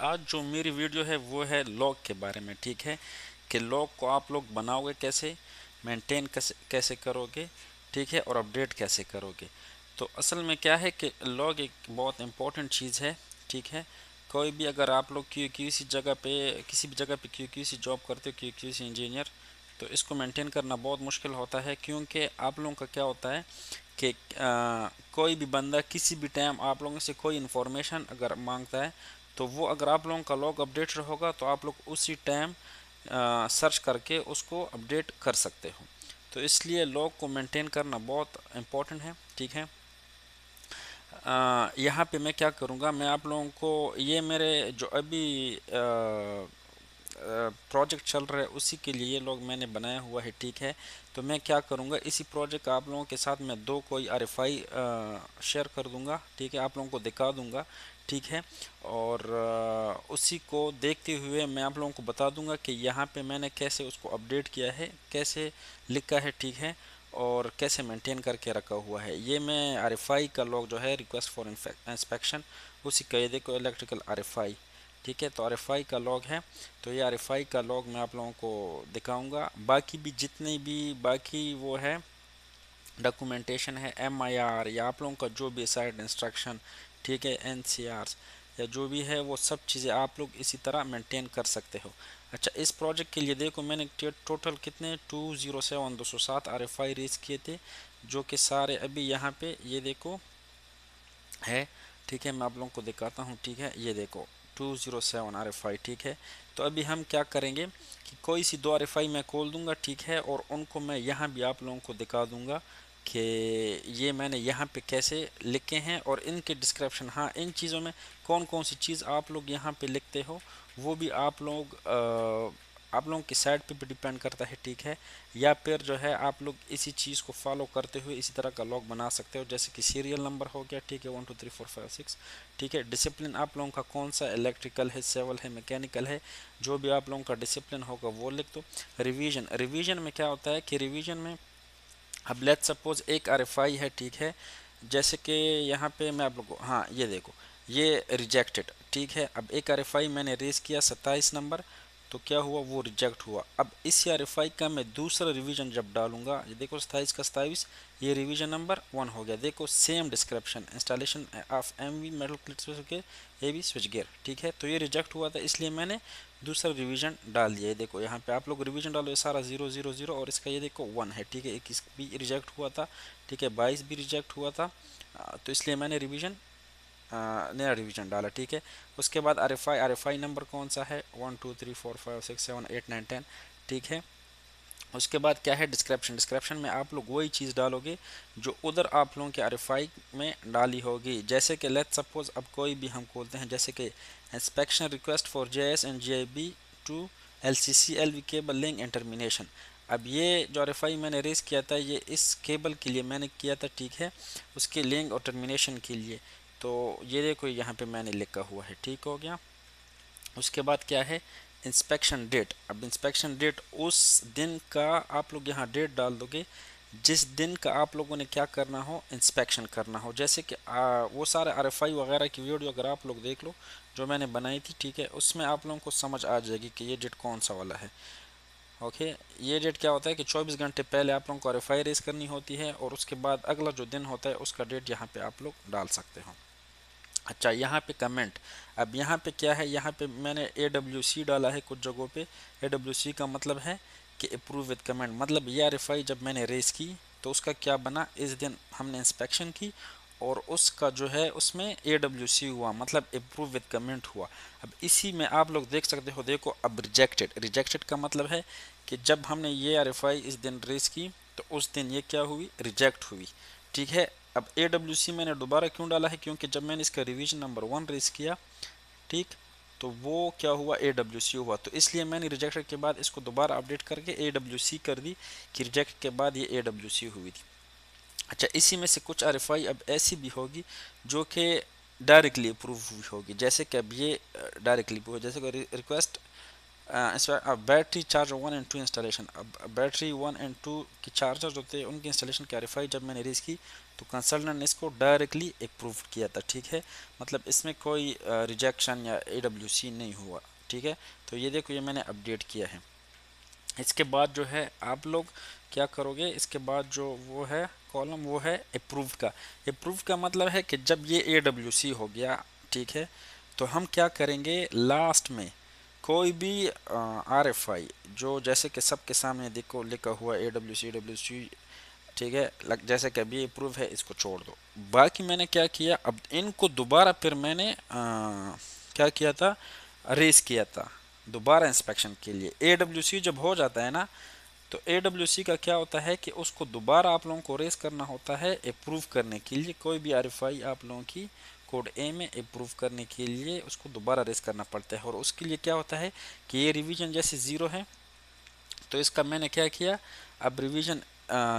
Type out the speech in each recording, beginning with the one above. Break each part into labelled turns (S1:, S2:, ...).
S1: आज जो मेरी वीडियो है वो है लॉग के बारे में। ठीक है कि लॉग को आप लोग बनाओगे कैसे, मेंटेन कैसे कैसे करोगे, ठीक है, और अपडेट कैसे करोगे। तो असल में क्या है कि लॉग एक बहुत इम्पोर्टेंट चीज़ है। ठीक है, कोई भी अगर आप लोग किसी जगह पे किसी भी जगह पे किसी जॉब करते हो, किसी इंजीनियर, तो इसको मेंटेन करना बहुत मुश्किल होता है, क्योंकि आप लोगों का क्या होता है कि कोई भी बंदा किसी भी टाइम आप लोगों से कोई इन्फॉर्मेशन अगर मांगता है, तो वो अगर आप लोगों का लॉग अपडेट होगा तो आप लोग उसी टाइम सर्च करके उसको अपडेट कर सकते हो। तो इसलिए लॉग को मेंटेन करना बहुत इम्पोर्टेंट है। ठीक है, यहाँ पे मैं क्या करूँगा, मैं आप लोगों को ये मेरे जो अभी प्रोजेक्ट चल रहा है उसी के लिए ये लॉग मैंने बनाया हुआ है। ठीक है, तो मैं क्या करूँगा, इसी प्रोजेक्ट का आप लोगों के साथ मैं दो कोई RFI शेयर कर दूँगा। ठीक है, आप लोगों को दिखा दूँगा। ठीक है, और उसी को देखते हुए मैं आप लोगों को बता दूँगा कि यहाँ पे मैंने कैसे उसको अपडेट किया है, कैसे लिखा है। ठीक है, और कैसे मेंटेन करके रखा हुआ है। ये मैं RFI का लॉग जो है, रिक्वेस्ट फॉर इंस्पेक्शन, उसी का ये देखो, इलेक्ट्रिकल RFI। ठीक है, तो RFI का लॉग है। तो ये RFI का लॉग मैं आप लोगों को दिखाऊंगा। बाकी भी जितने भी बाकी वो है डॉक्यूमेंटेशन है, MIR या आप लोगों का जो भी साइड इंस्ट्रक्शन, ठीक है, NCRs या जो भी है, वो सब चीज़ें आप लोग इसी तरह मेंटेन कर सकते हो। अच्छा, इस प्रोजेक्ट के लिए देखो मैंने टोटल कितने 207 RFI रेज किए थे, जो कि सारे अभी यहाँ पे ये देखो है। ठीक है, मैं आप लोगों को दिखाता हूँ। ठीक है, ये देखो 207 RFI। ठीक है, तो अभी हम क्या करेंगे कि कोई सी दो RFI मैं खोल दूंगा। ठीक है, और उनको मैं यहाँ भी आप लोगों को दिखा दूंगा कि ये मैंने यहाँ पे कैसे लिखे हैं, और इनके डिस्क्रिप्शन, हाँ, इन चीज़ों में कौन कौन सी चीज़ आप लोग यहाँ पे लिखते हो वो भी आप लोगों की साइड पे भी डिपेंड करता है। ठीक है, या फिर जो है आप लोग इसी चीज़ को फॉलो करते हुए इसी तरह का लॉग बना सकते हो, जैसे कि सीरियल नंबर हो गया। ठीक है, 1 2 3 4 5 6। ठीक है, डिसिप्लिन आप लोगों का कौन सा, इलेक्ट्रिकल है, सिविल है, मैकेनिकल है, जो भी आप लोगों का डिसिप्लिन होगा वो लिख दो। रिवीजन, रिवीजन में क्या होता है कि रिवीजन में अब लेट्स सपोज एक RFI है। ठीक है, जैसे कि यहाँ पे मैं आप लोगों को, हाँ, ये देखो, ये रिजेक्टेड। ठीक है, अब एक RFI मैंने रेस किया 27 नंबर, तो क्या हुआ, वो रिजेक्ट हुआ। अब इस RFI का मैं दूसरा रिवीजन जब डालूंगा, ये देखो 27 का 27, ये रिवीजन नंबर 1 हो गया। देखो same description, installation of MV metal plate के AB स्विच गियर। ठीक है, तो ये रिजेक्ट हुआ था, इसलिए मैंने दूसरा रिवीजन डाल दिया। ये देखो यहाँ पे आप लोग रिवीजन डालो, ये सारा 0 0 0, और इसका ये देखो 1 है। ठीक है, 21 भी रिजेक्ट हुआ था। ठीक है, 22 भी रिजेक्ट हुआ था। तो इसलिए मैंने नया रिवीजन डाला। ठीक है, उसके बाद RFI नंबर कौन सा है, 1 2 3 4 5 6 7 8 9 10। ठीक है, उसके बाद क्या है, डिस्क्रिप्शन, डिस्क्रिप्शन में आप लोग वही चीज़ डालोगे जो उधर आप लोगों के RFI में डाली होगी। जैसे कि लेट्स सपोज अब कोई भी हम खोलते हैं, जैसे कि inspection request for JS and JB to LCC LV cable link and termination. अब ये जो RFI मैंने रेस किया था, ये इस केबल के लिए मैंने किया था। ठीक है, उसके लिंक और टर्मिनेशन के लिए। तो ये देखो यहाँ पे मैंने लिखा हुआ है। ठीक हो गया। उसके बाद क्या है, इंस्पेक्शन डेट। अब इंस्पेक्शन डेट उस दिन का आप लोग यहाँ डेट डाल दोगे जिस दिन का आप लोगों ने क्या करना हो, इंस्पेक्शन करना हो। जैसे कि वो सारे RFI वगैरह की वीडियो अगर आप लोग देख लो जो मैंने बनाई थी, ठीक है, उसमें आप लोगों को समझ आ जाएगी कि ये डेट कौन सा वाला है। ओके, ये डेट क्या होता है कि 24 घंटे पहले आप लोगों को RFI रेस करनी होती है, और उसके बाद अगला जो दिन होता है उसका डेट यहाँ पे आप लोग डाल सकते हो। अच्छा, यहाँ पे कमेंट, अब यहाँ पे क्या है, यहाँ पे मैंने AWC डाला है कुछ जगहों पे। AWC का मतलब है कि अप्रूव विद कमेंट, मतलब ये RFI जब मैंने रेस की तो उसका क्या बना, इस दिन हमने इंस्पेक्शन की और उसका जो है उसमें AWC हुआ, मतलब अप्रूव विद कमेंट हुआ। अब इसी में आप लोग देख सकते हो, देखो अब रिजेक्टेड, रिजेक्टेड का मतलब है कि जब हमने ये RFI इस दिन रेस की तो उस दिन ये क्या हुई, रिजेक्ट हुई। ठीक है, अब AWC मैंने दोबारा क्यों डाला है, क्योंकि जब मैंने इसका रिवीजन नंबर 1 रेस किया, ठीक, तो वो क्या हुआ, AWC हुआ, तो इसलिए मैंने रिजेक्टेड के बाद इसको दोबारा अपडेट करके AWC कर दी कि रिजेक्ट के बाद ये AWC हुई थी। अच्छा, इसी में से कुछ RFI अब ऐसी भी होगी जो कि डायरेक्टली अप्रूव हुई होगी, जैसे कि अब ये डायरेक्टली, जैसे कि रिक्वेस्ट अब बैटरी चार्जर 1 एंड 2 इंस्टॉलेशन। अब बैटरी 1 एंड 2 की चार्जर जो थे उनके इंस्टॉलेशन की RFI जब मैंने रेज की तो कंसल्टेंट ने इसको डायरेक्टली अप्रूव किया था, ठीक है। मतलब इसमें कोई रिजेक्शन या AWC नहीं हुआ, ठीक है। तो ये देखो, ये मैंने अपडेट किया है। इसके बाद जो है आप लोग क्या करोगे, इसके बाद जो वो है कॉलम, वो है अप्रूव का। अप्रूव का मतलब है कि जब ये AWC हो गया, ठीक है, तो हम क्या करेंगे, लास्ट में कोई भी RFI जो जैसे कि सबके सामने देखो लिखा हुआ AWC, ठीक है, जैसे कि अभी अप्रूव है, इसको छोड़ दो। बाकी मैंने क्या किया, अब इनको दोबारा फिर मैंने क्या किया था, रेस किया था दोबारा इंस्पेक्शन के लिए। AWC जब हो जाता है ना, तो AWC का क्या होता है कि उसको दोबारा आप लोगों को रेस करना होता है अप्रूव करने के लिए। कोई भी RFI आप लोगों की कोड ए में अप्रूव करने के लिए उसको दोबारा रेस करना पड़ता है। और उसके लिए क्या होता है कि ये रिवीजन जैसे ज़ीरो है, तो इसका मैंने क्या किया, अब रिवीजन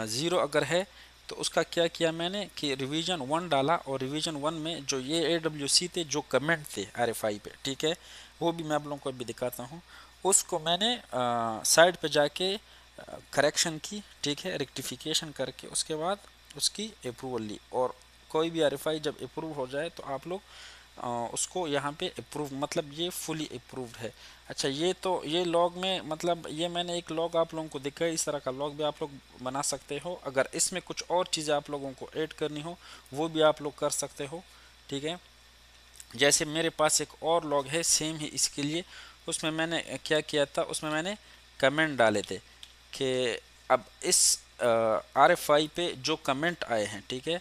S1: ज़ीरो अगर है तो उसका क्या किया मैंने कि रिवीजन 1 डाला, और रिवीजन 1 में जो ये AWC थे, जो कमेंट थे RFI पे, ठीक है, वो भी मैं आप लोगों को अभी दिखाता हूँ। उसको मैंने साइड पे जाके करेक्शन की, ठीक है, रेक्टिफिकेशन करके उसके बाद उसकी अप्रूवल ली। और कोई भी RFI जब अप्रूव हो जाए तो आप लोग उसको यहाँ पे अप्रूव, मतलब ये फुली अप्रूव्ड है। अच्छा, ये तो ये लॉग में, मतलब ये मैंने एक लॉग आप लोगों को दिखा है, इस तरह का लॉग भी आप लोग बना सकते हो। अगर इसमें कुछ और चीज़ें आप लोगों को ऐड करनी हो, वो भी आप लोग कर सकते हो, ठीक है। जैसे मेरे पास एक और लॉग है सेम ही इसके लिए, उसमें मैंने क्या किया था, उसमें मैंने कमेंट डाले थे कि अब इस RFI पे जो कमेंट आए हैं, ठीक है,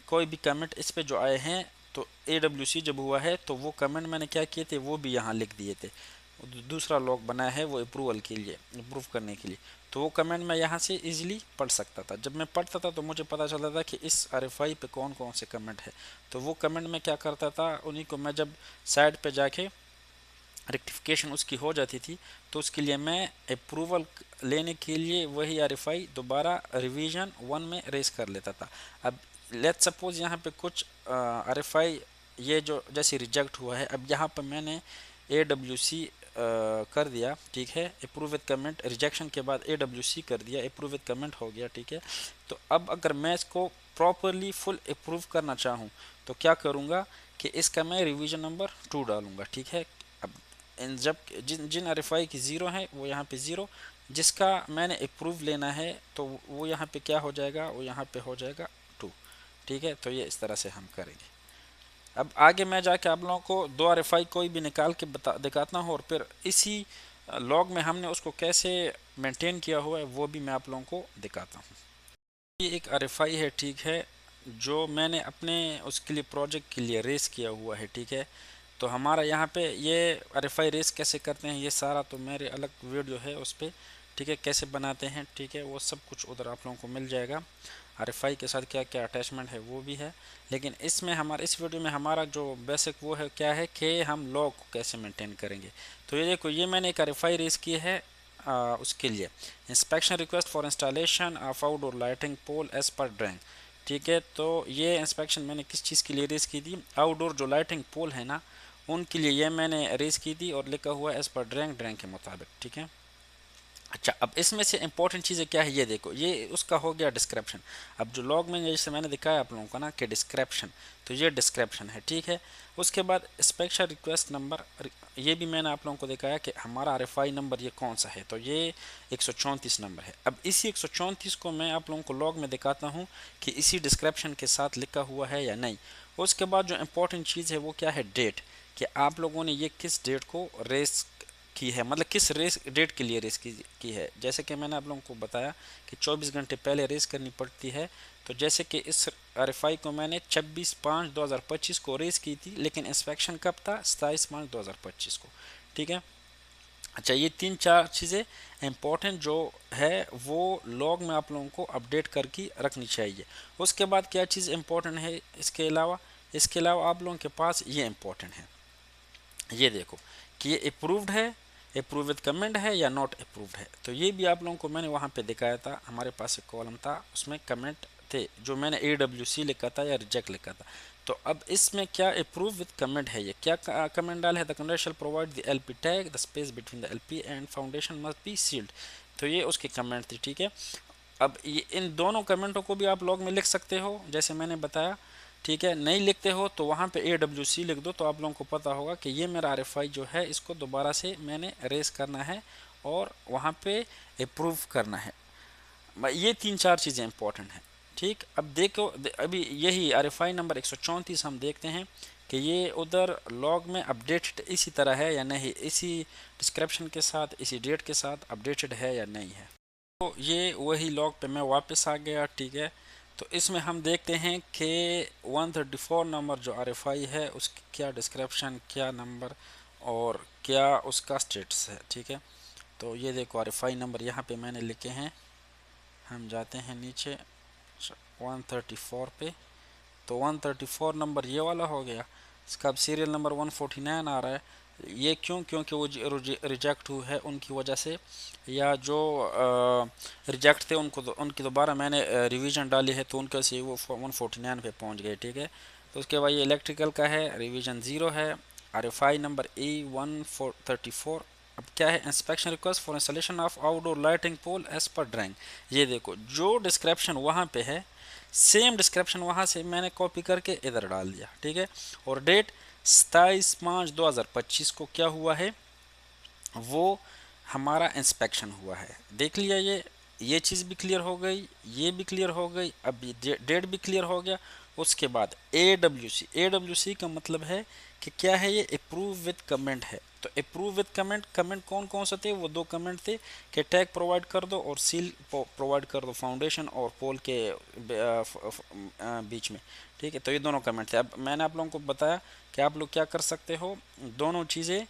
S1: कोई भी कमेंट इस पे जो आए हैं, तो AWC जब हुआ है तो वो कमेंट मैंने क्या किए थे, वो भी यहाँ लिख दिए थे। दूसरा लॉग बनाया है वो अप्रूवल के लिए, अप्रूव करने के लिए। तो वो कमेंट मैं यहाँ से इजीली पढ़ सकता था। जब मैं पढ़ता था तो मुझे पता चलता था कि इस RFI पे कौन कौन से कमेंट है। तो वो कमेंट मैं क्या करता था, उन्हीं को मैं जब साइड पे जाके रेक्टिफिकेशन उसकी हो जाती थी, तो उसके लिए मैं अप्रूवल लेने के लिए वही RFI दोबारा रिवीजन 1 में रेस कर लेता था। अब लेट सपोज यहाँ पे कुछ RFI ये जो जैसे रिजेक्ट हुआ है, अब यहाँ पर मैंने AWC कर दिया, ठीक है, अप्रूव विद कमेंट, रिजेक्शन के बाद AWC कर दिया, अप्रूव विद कमेंट हो गया, ठीक है। तो अब अगर मैं इसको प्रॉपरली फुल अप्रूव करना चाहूँ तो क्या करूँगा कि इसका मैं रिवीजन नंबर 2 डालूँगा, ठीक है। अब जब जिन जिन RFI की ज़ीरो है वो यहाँ पे ज़ीरो, जिसका मैंने अप्रूव लेना है तो वो यहाँ पे क्या हो जाएगा, वो यहाँ पे हो जाएगा 2, ठीक है। तो ये इस तरह से हम करेंगे। अब आगे मैं जाके आप लोगों को 2 RFI कोई भी निकाल के दिखाता हूँ, और फिर इसी लॉग में हमने उसको कैसे मेंटेन किया हुआ है वो भी मैं आप लोगों को दिखाता हूँ। ये एक RFI है, ठीक है, जो मैंने अपने उसके लिए प्रोजेक्ट के लिए रेस किया हुआ है, ठीक है। तो हमारा यहाँ पे ये RFI रेस कैसे करते हैं, ये सारा तो मेरे अलग वीडियो है उस पर, ठीक है, कैसे बनाते हैं, ठीक है, वो सब कुछ उधर आप लोगों को मिल जाएगा। RFI के साथ क्या क्या अटैचमेंट है वो भी है। लेकिन इसमें हमारे इस वीडियो में हमारा जो बेसिक वो है क्या है कि हम लॉग को कैसे मेंटेन करेंगे। तो ये देखो, ये मैंने एक RFI रेस की है उसके लिए inspection request for installation of outdoor lighting pole as पर ड्राइंग, ठीक है। तो ये इंस्पेक्शन मैंने किस चीज़ के लिए रेस की थी, आउटडोर जो लाइटिंग पोल है ना, उनके लिए ये मैंने रेस की थी, और लिखा हुआ एज पर ड्राइंग के मुताबिक, ठीक है। अच्छा, अब इसमें से इंपॉर्टेंट चीज़ें क्या है, ये देखो, ये उसका हो गया डिस्क्रिप्शन। अब जो लॉग में जैसे मैंने दिखाया आप लोगों को ना कि डिस्क्रिप्शन, तो ये डिस्क्रिप्शन है, ठीक है। उसके बाद इंस्पेक्शन रिक्वेस्ट नंबर, ये भी मैंने आप लोगों को दिखाया कि हमारा RFI नंबर ये कौन सा है, तो ये 134 नंबर है। अब इसी 134 को मैं आप लोगों को लॉग में दिखाता हूँ कि इसी डिस्क्रिप्शन के साथ लिखा हुआ है या नहीं। उसके बाद जो इम्पोर्टेंट चीज़ है वो क्या है, डेट, कि आप लोगों ने ये किस डेट को रेस की है, मतलब किस रेस डेट के लिए रेस की है। जैसे कि मैंने आप लोगों को बताया कि 24 घंटे पहले रेस करनी पड़ती है। तो जैसे कि इस RFI को मैंने 26/5/2025 को रेस की थी, लेकिन इंस्पेक्शन कब था, 27 मार्च 2025 को, ठीक है। अच्छा, ये 3-4 चीज़ें इंपॉर्टेंट जो है वो लॉग में आप लोगों को अपडेट करके रखनी चाहिए। उसके बाद क्या चीज़ इंपॉर्टेंट है इसके अलावा आप लोगों के पास ये इंपॉर्टेंट है, ये देखो कि ये अप्रूव्ड है, अप्रूव विद कमेंट है या नॉट अप्रूव्ड है। तो ये भी आप लोगों को मैंने वहाँ पे दिखाया था, हमारे पास एक कॉलम था उसमें कमेंट थे जो मैंने AWC लिखा था या रिजेक्ट लिखा था। तो अब इसमें क्या अप्रूव विद कमेंट है, ये क्या कमेंट डाल है, the conductor shall provide the LP tag, the space between the LP and foundation must be sealed. तो ये उसके कमेंट थी, ठीक है। अब ये इन दोनों कमेंटों को भी आप लॉग में लिख सकते हो जैसे मैंने बताया, ठीक है। नहीं लिखते हो तो वहाँ पे AWC लिख दो, तो आप लोगों को पता होगा कि ये मेरा RFI जो है इसको दोबारा से मैंने रेस करना है और वहाँ पे अप्रूव करना है। ये 3-4 चीज़ें इंपॉर्टेंट हैं, ठीक। अब देखो अभी यही RFI नंबर 134 हम देखते हैं कि ये उधर लॉग में अपडेटेड इसी तरह है या नहीं, इसी डिस्क्रिप्शन के साथ, इसी डेट के साथ अपडेटेड है या नहीं है। तो ये वही लॉग पे मैं वापस आ गया, ठीक है। तो इसमें हम देखते हैं कि 134 नंबर जो RFI है उसकी क्या डिस्क्रिप्शन, क्या नंबर और क्या उसका स्टेटस है, ठीक है। तो ये देखो RFI नंबर यहाँ पे मैंने लिखे हैं। हम जाते हैं नीचे 134 पे, तो 134 नंबर ये वाला हो गया। इसका अब सीरियल नंबर 149 आ रहा है। ये क्यों? क्योंकि वो रिजेक्ट हुए है उनकी वजह से, या जो रिजेक्ट थे उनको उनकी दोबारा मैंने रिवीजन डाली है तो उनके से वो 149 पे पहुंच गए, ठीक है। तो उसके बाद ये इलेक्ट्रिकल का है, रिवीजन 0 है। RFI number E134। अब क्या है? Inspection request for installation of outdoor lighting pole as पर ड्राइंग। ये देखो जो डिस्क्रिप्शन वहाँ पे है सेम डिस्क्रिप्शन वहाँ से मैंने कॉपी करके इधर डाल दिया, ठीक है। और डेट 27/5/2025 को क्या हुआ है, वो हमारा इंस्पेक्शन हुआ है। देख लिया, ये चीज़ भी क्लियर हो गई, ये भी क्लियर हो गई, अब डेट भी क्लियर हो गया। उसके बाद AWC का मतलब है कि क्या है, ये अप्रूव विद कमेंट है। तो अप्रूव विद कमेंट, कमेंट कौन कौन से थे? वो 2 कमेंट थे कि टैग प्रोवाइड कर दो और सील प्रोवाइड कर दो फाउंडेशन और पोल के बीच में, ठीक है। तो ये दोनों कमेंट थे। अब मैंने आप लोगों को बताया कि आप लोग क्या कर सकते हो, दोनों चीज़ें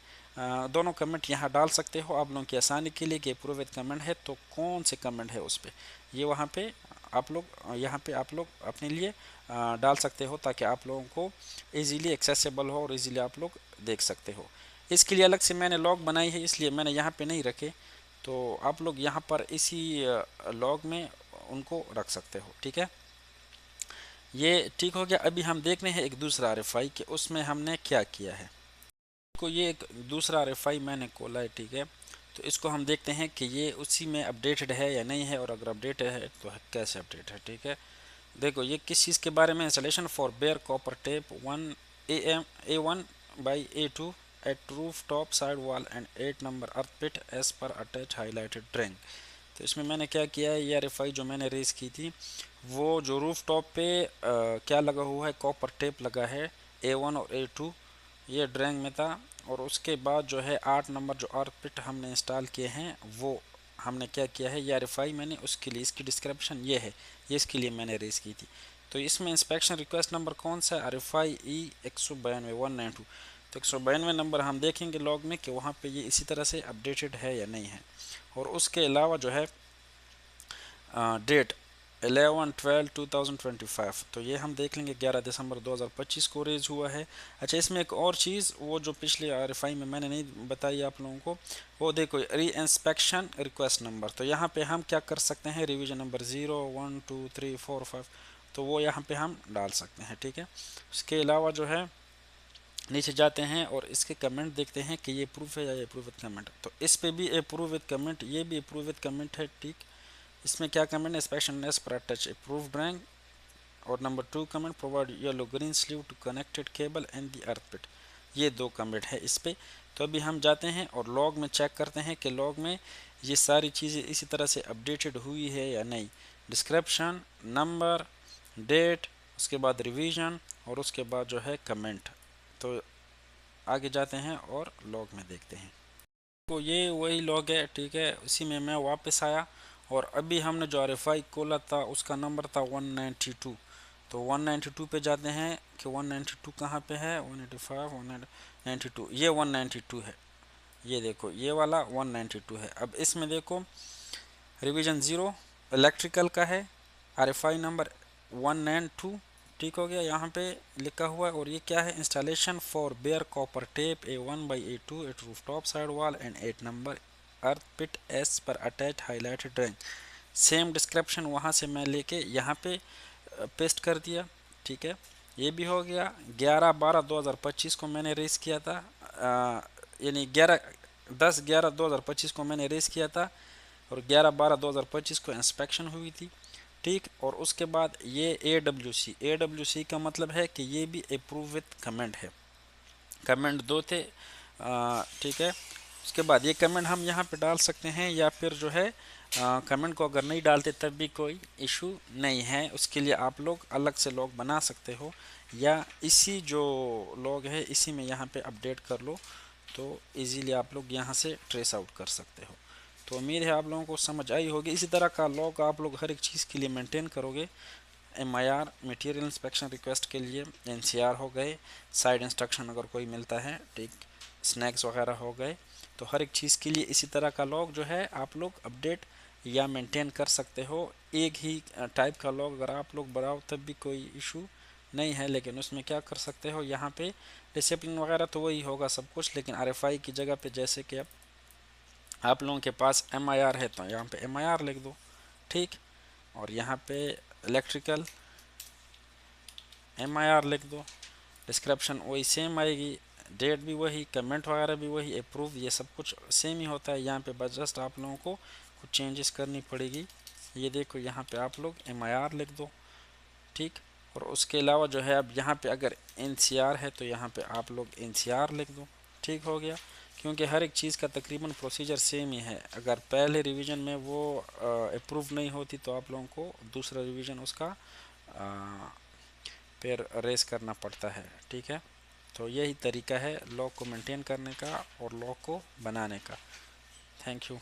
S1: दोनों कमेंट यहाँ डाल सकते हो आप लोगों की आसानी के लिए कि अप्रूव विद कमेंट है तो कौन से कमेंट है उस पर, ये वहाँ पे आप लोग यहाँ पे आप लोग अपने लिए डाल सकते हो ताकि आप लोगों को इजीली एक्सेसिबल हो और इजीली आप लोग देख सकते हो। इसके लिए अलग से मैंने लॉग बनाई है, इसलिए मैंने यहाँ पे नहीं रखे, तो आप लोग यहाँ पर इसी लॉग में उनको रख सकते हो, ठीक है। ये ठीक हो गया। अभी हम देख रहे हैं एक दूसरा RFI कि उसमें हमने क्या किया है। को ये एक दूसरा RFI मैंने खोला है, ठीक है। तो इसको हम देखते हैं कि ये उसी में अपडेटेड है या नहीं है, और अगर अपडेटेड है तो कैसे अपडेट है, ठीक है। देखो ये किस चीज़ के बारे में, installation for bare copper tape 1A1/A2 at roof top side wall and 8 number earth pit as पर अटैच हाईलाइटेड ड्राइंग। तो इसमें मैंने क्या किया है, ये RFI जो मैंने रेस की थी वो जो रूफ टॉप पे क्या लगा हुआ है, कॉपर टेप लगा है A1 और A2, ये ड्राइंग में था। और उसके बाद जो है 8 नंबर जो अर्थ पिट हमने इंस्टॉल किए हैं वो हमने क्या किया है, ये RFI मैंने उसके लिए, इसकी डिस्क्रिप्शन ये है, ये इसके लिए मैंने रेस की थी। तो इसमें इंस्पेक्शन रिक्वेस्ट नंबर कौन सा है, RFI E192 192। तो 192 नंबर हम देखेंगे लॉग में कि वहाँ पे ये इसी तरह से अपडेटेड है या नहीं है। और उसके अलावा जो है डेट 11/12/2025, तो ये हम देख लेंगे 11 दिसंबर 2025 को रेज हुआ है। अच्छा, इसमें एक और चीज़ वो जो पिछले RFI में मैंने नहीं बताई आप लोगों को, वो देखो री इंस्पेक्शन रिक्वेस्ट नंबर। तो यहाँ पे हम क्या कर सकते हैं, रिवीजन नंबर 0 1 2 3 4 5, तो वो यहाँ पे हम डाल सकते हैं, ठीक है। उसके अलावा जो है नीचे जाते हैं और इसके कमेंट देखते हैं कि ये प्रूफ है या ये अप्रूव विद कमेंट। तो इस पे भी अप्रूव विद कमेंट, ये भी अप्रूव विद कमेंट है, ठीक। इसमें क्या कमेंट है, inspection as per touch approve drawing. और number 2 comment, provide yellow green sleeve to connected cable and the earth pit. ये 2 कमेंट है इस पे। तो अभी हम जाते हैं और लॉग में चेक करते हैं कि लॉग में ये सारी चीज़ें इसी तरह से अपडेटेड हुई है या नहीं। डिस्क्रिप्शन, नंबर, डेट, उसके बाद रिवीजन और उसके बाद जो है कमेंट। तो आगे जाते हैं और लॉग में देखते हैं। तो ये वही लॉग है, ठीक है। उसी में मैं वापस आया और अभी हमने जो RFI खोला था उसका नंबर था 192। तो 192 पे जाते हैं कि 192 कहाँ पे है, 185 192, ये 192 है। ये देखो ये वाला 192 है। अब इसमें देखो रिवीजन 0 इलेक्ट्रिकल का है, RFI नंबर 192, ठीक हो गया, यहाँ पे लिखा हुआ है। और ये क्या है, installation for bare copper tape A1/A2 at roof top side wall and 8 number earth pits पर attach highlighted drawing. Same description वहाँ से मैं लेके यहाँ पे पेस्ट कर दिया, ठीक है। ये भी हो गया। 11/12/2025 को मैंने रेस किया था, यानी 10/11/2025 को मैंने रेस किया था और 11/12/2025 को इंस्पेक्शन हुई थी, ठीक। और उसके बाद ये AWC का मतलब है कि ये भी अप्रूव विथ कमेंट है, कमेंट 2 थे, ठीक है। उसके बाद ये कमेंट हम यहाँ पे डाल सकते हैं, या फिर जो है कमेंट को अगर नहीं डालते तब भी कोई इशू नहीं है, उसके लिए आप लोग अलग से लॉग बना सकते हो, या इसी जो लॉग है इसी में यहाँ पे अपडेट कर लो, तो इजीली आप लोग यहाँ से ट्रेस आउट कर सकते हो। तो उम्मीद है आप लोगों को समझ आई होगी। इसी तरह का लॉग आप लोग हर एक चीज़ के लिए मेंटेन करोगे। MIR मटेरियल इंस्पेक्शन रिक्वेस्ट के लिए, NCR हो गए, साइड इंस्ट्रक्शन अगर कोई मिलता है, ठीक, स्नैक्स वगैरह हो गए, तो हर एक चीज़ के लिए इसी तरह का लॉग जो है आप लोग अपडेट या मेंटेन कर सकते हो। एक ही टाइप का लॉग अगर आप लोग बनाओ तब भी कोई इशू नहीं है, लेकिन उसमें क्या कर सकते हो, यहाँ पे डिसिप्लिन वगैरह तो वही होगा सब कुछ, लेकिन RFI की जगह पे जैसे कि अब आप लोगों के पास MIR है तो यहाँ पे MIR लिख दो, ठीक। और यहाँ पे इलेक्ट्रिकल MIR लिख दो, डिस्क्रिप्शन वही सेम आएगी, डेट भी वही, कमेंट वगैरह भी वही, अप्रूव ये सब कुछ सेम ही होता है। यहाँ पे बस जस्ट आप लोगों को कुछ चेंजेस करनी पड़ेगी। ये देखो यहाँ पे आप लोग MIR लिख दो, ठीक। और उसके अलावा जो है अब यहाँ पे अगर NCR है तो यहाँ पे आप लोग NCR लिख दो, ठीक हो गया। क्योंकि हर एक चीज़ का तकरीबन प्रोसीजर सेम ही है, अगर पहले रिवीजन में वो अप्रूव नहीं होती तो आप लोगों को दूसरा रिवीजन उसका फिर रेस करना पड़ता है, ठीक है। तो यही तरीका है लॉग को मेंटेन करने का और लॉग को बनाने का। Thank you.